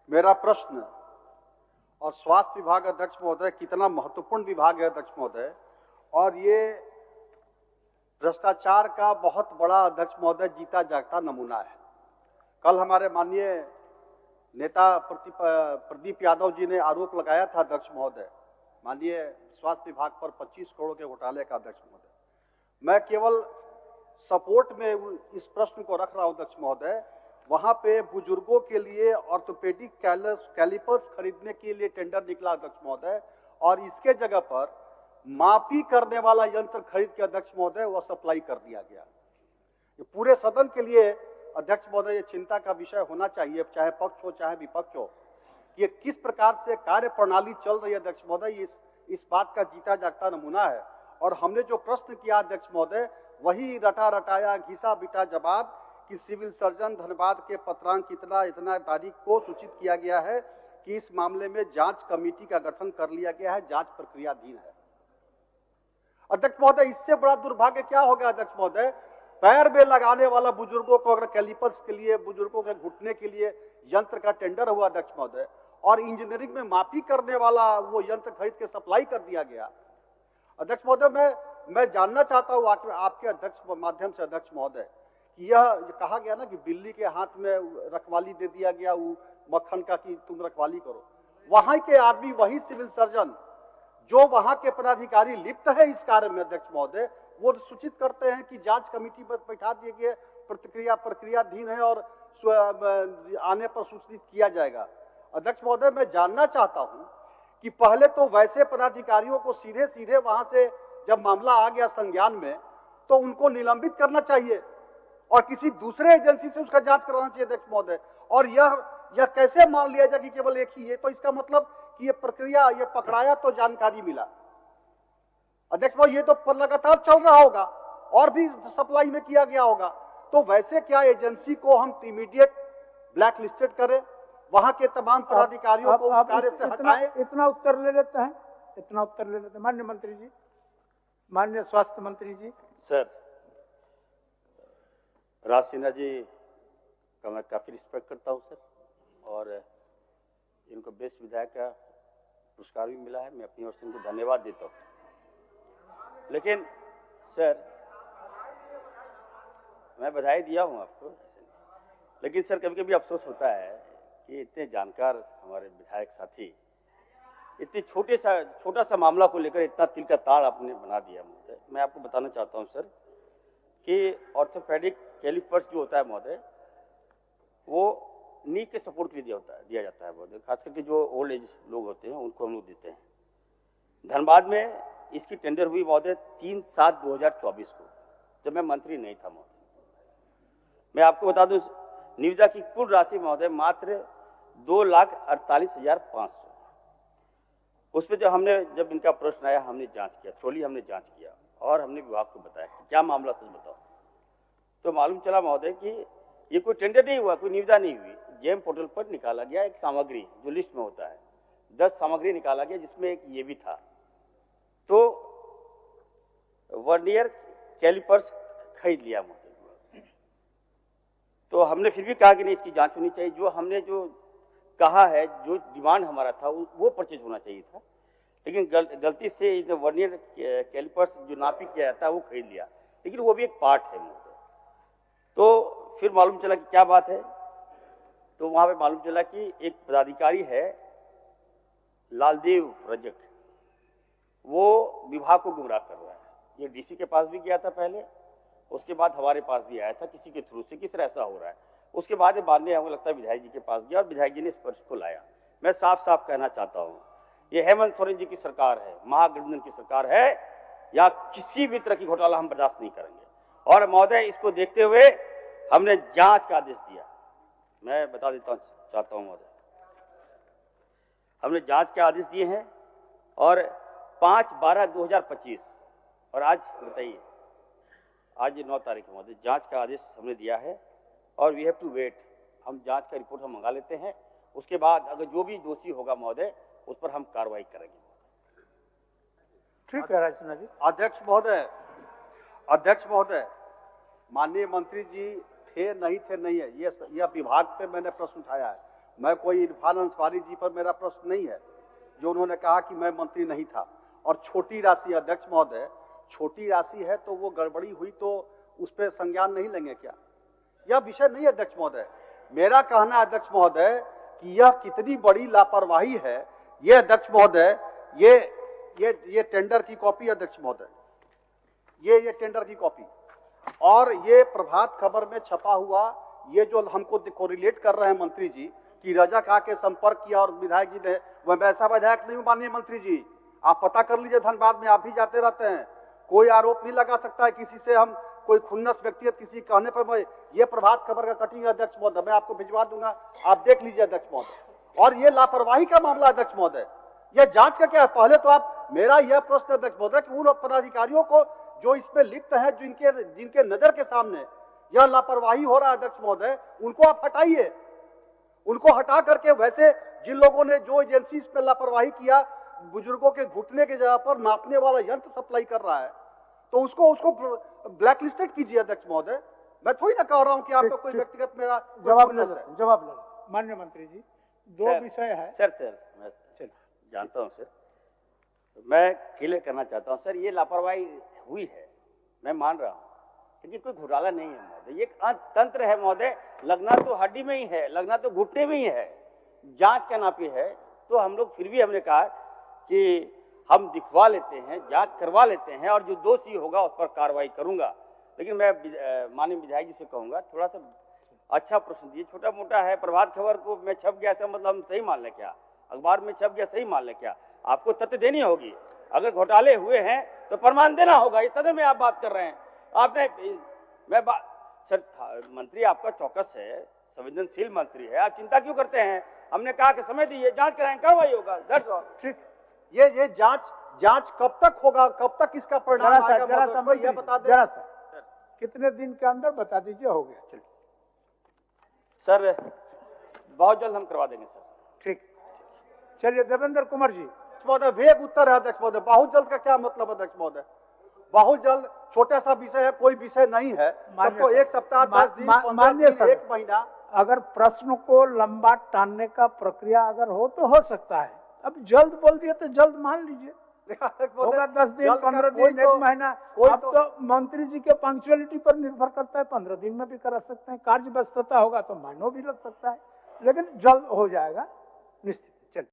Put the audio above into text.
मेरा प्रश्न, और स्वास्थ्य विभाग अध्यक्ष महोदय कितना महत्वपूर्ण विभाग है अध्यक्ष महोदय, और ये भ्रष्टाचार का बहुत बड़ा अध्यक्ष महोदय जीता जागता नमूना है। कल हमारे माननीय नेता प्रदीप यादव जी ने आरोप लगाया था अध्यक्ष महोदय माननीय स्वास्थ्य विभाग पर 25 करोड़ के घोटाले का अध्यक्ष महोदय। मैं केवल सपोर्ट में इस प्रश्न को रख रहा हूं अध्यक्ष महोदय। वहां पे बुजुर्गों के लिए ऑर्थोपेडिक कैलिपर्स खरीदने के लिए टेंडर निकला अध्यक्ष महोदय, और इसके जगह पर मापी करने वाला यंत्र खरीद के अध्यक्ष महोदय वो सप्लाई कर दिया गया। ये पूरे सदन के लिए अध्यक्ष महोदय ये चिंता का विषय होना चाहिए, चाहे पक्ष हो चाहे विपक्ष हो, ये किस प्रकार से कार्य प्रणाली चल रही है अध्यक्ष महोदय, इस बात का जीता जागता नमूना है। और हमने जो प्रश्न किया अध्यक्ष महोदय वही रटा रटाया घिसा बिटा जवाब कि सिविल सर्जन धनबाद के पत्रांक इतना तारीख को सूचित किया गया है कि इस मामले में जांच कमेटी का गठन कर लिया गया है, जांच प्रक्रियाधीन है। अध्यक्ष महोदय इससे बड़ा दुर्भाग्य क्या होगा अध्यक्ष महोदय? पैर में लगाने वाला बुजुर्गों को अगर कैलिपर्स के लिए बुजुर्गों के घुटने के लिए यंत्र का टेंडर हुआ अध्यक्ष महोदय, और इंजीनियरिंग में मापी करने वाला वो यंत्र खरीद के सप्लाई कर दिया गया। अध्यक्ष महोदय मैं जानना चाहता हूँ आपके अध्यक्ष माध्यम से अध्यक्ष महोदय, यह कहा गया ना कि बिल्ली के हाथ में रखवाली दे दिया गया वो मक्खन का कि तुम रखवाली करो। वहां के आदमी वही सिविल सर्जन जो वहां के पदाधिकारी लिप्त है इस कार्य में अध्यक्ष महोदय, वो सूचित करते हैं कि जांच कमेटी पर बैठा दिए गए, प्रक्रियाधीन है और आने पर सूचित किया जाएगा। अध्यक्ष महोदय मैं जानना चाहता हूं कि पहले तो वैसे पदाधिकारियों को सीधे सीधे वहां से जब मामला आ गया संज्ञान में तो उनको निलंबित करना चाहिए और किसी दूसरे एजेंसी से उसका जांच कराना चाहिए अध्यक्ष महोदय। और यह कैसे मान लिया जाए कि केवल एक ही है, तो इसका मतलब कि ये प्रक्रिया ये पकड़ाया तो जानकारी मिला। अध्यक्ष महोदय ये तो लगातार चल रहा होगा और भी सप्लाई में किया गया होगा, तो वैसे क्या एजेंसी को हम इमीडिएट ब्लैक लिस्टेड करें, वहां के तमाम पदाधिकारियों को उस कार्य से हटाएं? इतना उत्तर ले लेते हैं, इतना उत्तर ले लेते हैं। माननीय मंत्री जी, माननीय स्वास्थ्य मंत्री जी। सर, राज सिन्हा जी का मैं काफी रिस्पेक्ट करता हूं सर, और इनको बेस्ट विधायक का पुरस्कार भी मिला है, मैं अपनी ओर से इनको धन्यवाद देता हूं। लेकिन सर मैं बधाई दिया हूं आपको, लेकिन सर कभी कभी अफसोस होता है कि इतने जानकार हमारे विधायक साथी इतने छोटा सा मामला को लेकर इतना तिल का ताड़ आपने बना दिया मुझे। मैं आपको बताना चाहता हूं सर कि ऑर्थोपेडिक कैलिपर्स जो होता है महोदय, वो नी के सपोर्ट के लिए दिया जाता है महोदय, खास करके जो ओल्ड एज लोग होते हैं उनको हम लोग देते हैं। धनबाद में इसकी टेंडर हुई महोदय 3/7/2024 को, जब मैं मंत्री नहीं था महोदय। मैं आपको बता दूं निविदा की कुल राशि महोदय मात्र 2,48,500। उसमें जब इनका प्रश्न आया हमने जांच किया, थ्रोली हमने जांच किया और हमने विभाग को बताया कि क्या मामला सच बताओ, तो मालूम चला महोदय कि ये कोई टेंडर नहीं हुआ, कोई निविदा नहीं हुई। जेम पोर्टल पर निकाला गया एक सामग्री जो लिस्ट में होता है, 10 सामग्री निकाला गया जिसमें एक ये भी था। तो वर्नियर कैलिपर्स खरीद लिया महोदय। तो हमने फिर भी कहा कि नहीं, इसकी जांच होनी चाहिए। जो हमने कहा है, जो डिमांड हमारा था वो परचेज होना चाहिए था, लेकिन गलती से जो वर्नियर कैलिपर्स जो नापी किया जाता है वो खरीद लिया, लेकिन वो भी एक पार्ट है महोदय। तो फिर मालूम चला कि क्या बात है, तो वहां पे मालूम चला कि एक पदाधिकारी है लालदेव रजक, वो विभाग को गुमराह कर रहा है। ये डीसी के पास भी गया था पहले, उसके बाद हमारे पास भी आया था किसी के थ्रू से, किस तरह ऐसा हो रहा है। उसके बाद बाद में हमको लगता है विधायक जी के पास गया और विधायक जी ने इस प्रश्न को लाया। मैं साफ साफ कहना चाहता हूं, ये हेमंत सोरेन जी की सरकार है, महागठबंधन की सरकार है, या किसी भी तरह की घोटाला हम बर्दाश्त नहीं करेंगे। और महोदय इसको देखते हुए हमने जांच का आदेश दिया। मैं बता देता चाहता हूं महोदय, हमने जांच के आदेश दिए हैं और 5/12/2025 और आज बताइए, आज 9 तारीख महोदय, जांच का आदेश हमने दिया है और वी हैव टू वेट। हम जांच का रिपोर्ट हम मंगा लेते हैं, उसके बाद अगर जो भी दोषी होगा महोदय उस पर हम कार्रवाई करेंगे। ठीक है राजसिन्हा जी। अध्यक्ष महोदय, माननीय मंत्री जी थे नहीं है, यह विभाग पे मैंने प्रश्न उठाया है। मैं कोई इरफान अंसारी जी पर मेरा प्रश्न नहीं है जो उन्होंने कहा कि मैं मंत्री नहीं था। और छोटी राशि, अध्यक्ष महोदय, छोटी राशि है तो वो गड़बड़ी हुई तो उस पर संज्ञान नहीं लेंगे क्या? यह विषय नहीं है अध्यक्ष महोदय। मेरा कहना है अध्यक्ष महोदय कि यह कितनी बड़ी लापरवाही है। ये अध्यक्ष महोदय, ये टेंडर की कॉपी अध्यक्ष महोदय, ये टेंडर की कॉपी, और ये प्रभात खबर में छपा हुआ, ये जो हमको कोरिलेट कर रहे हैं मंत्री जी कि रजक आके संपर्क किया और विधायक जी ने, वह वैसा विधायक नहीं मानिए मंत्री जी। आप पता कर लीजिए, धनबाद में आप भी जाते रहते हैं, कोई आरोप नहीं लगा सकता है किसी से। हम कोई खुन्नस व्यक्तिगत किसी कहने पर, ये प्रभात खबर का कटिंग अध्यक्ष महोदय, मैं आपको भिजवा दूंगा, आप देख लीजिए अध्यक्ष महोदय। और ये लापरवाही का मामला अध्यक्ष महोदय, यह जांच का क्या है? पहले तो आप, मेरा यह प्रश्न अध्यक्ष महोदय कि उन पदाधिकारियों को जो इसमें लिप्त है, जिनके नजर के सामने यह लापरवाही हो रहा है अध्यक्ष महोदय, उनको आप हटाइए। उनको हटा करके वैसे जिन लोगों ने, जो एजेंसी इस पर लापरवाही किया, बुजुर्गों के घुटने की जगह पर नापने वाला यंत्र सप्लाई कर रहा है, तो उसको ब्लैक लिस्टेड कीजिए अध्यक्ष महोदय। मैं थोड़ी ना कह रहा हूं कि आपका कोई व्यक्तिगत मेरा जवाब ले माननीय मंत्री जी, दो विषय है। सर मैं जानता हूं सर, मैं क्लियर करना चाहता हूं सर, ये लापरवाही हुई है, मैं मान रहा हूं, लेकिन कोई घोटाला नहीं है महोदय। ये तंत्र है महोदय, लगना तो हड्डी में ही है, लगना तो घुटने में ही है, जांच का नापी है। तो हम लोग फिर भी हमने कहा कि हम दिखवा लेते हैं, जांच करवा लेते हैं, और जो दोषी होगा उस पर कार्रवाई करूंगा। लेकिन मैं माननीय विधायक जी से कहूंगा, थोड़ा सा अच्छा प्रश्न दिए, छोटा मोटा है। प्रभात खबर को में छप गया ऐसा मतलब हम सही मान लें क्या? अखबार में छप गया सही मान लें क्या? आपको तथ्य देनी होगी। अगर घोटाले हुए हैं तो प्रमाण देना होगा। इस सदन में आप बात कर रहे हैं, आपने, सर मंत्री आपका चौकस है, संवेदनशील मंत्री है, आप चिंता क्यों करते हैं? हमने कहा कि समय दीजिए, जांच कराएं, कार्रवाई होगा। ठीक, ये जांच कब तक होगा, कब तक इसका परिणाम आएगा? ये बता दें, जरा सा कितने दिन के अंदर बता दीजिए, हो गया। चलिए सर, बहुत जल्द हम करवा देंगे सर। ठीक, चलिए देवेंद्र कुमार जी। महोदय, वेग उत्तर है अध्यक्ष महोदय। बहुत जल्द का क्या मतलब अध्यक्ष महोदय? बहुत जल्द छोटा सा विषय है, कोई विषय नहीं है, तो एक सप्ताह, 10 दिन, 15 दिन, 1 महीना। अगर प्रश्न को लंबा टालने का प्रक्रिया अगर हो तो हो सकता है। अब जल्द बोल दिए तो जल्द मान लीजिए, होगा 10 दिन, 15 दिन, 1 महीना। अब तो मंत्री जी के पंक्चुअलिटी पर निर्भर करता है, 15 दिन में भी करा सकते हैं। कार्य व्यस्तता होगा तो महीनों भी लग सकता है, लेकिन जल्द हो जाएगा निश्चित।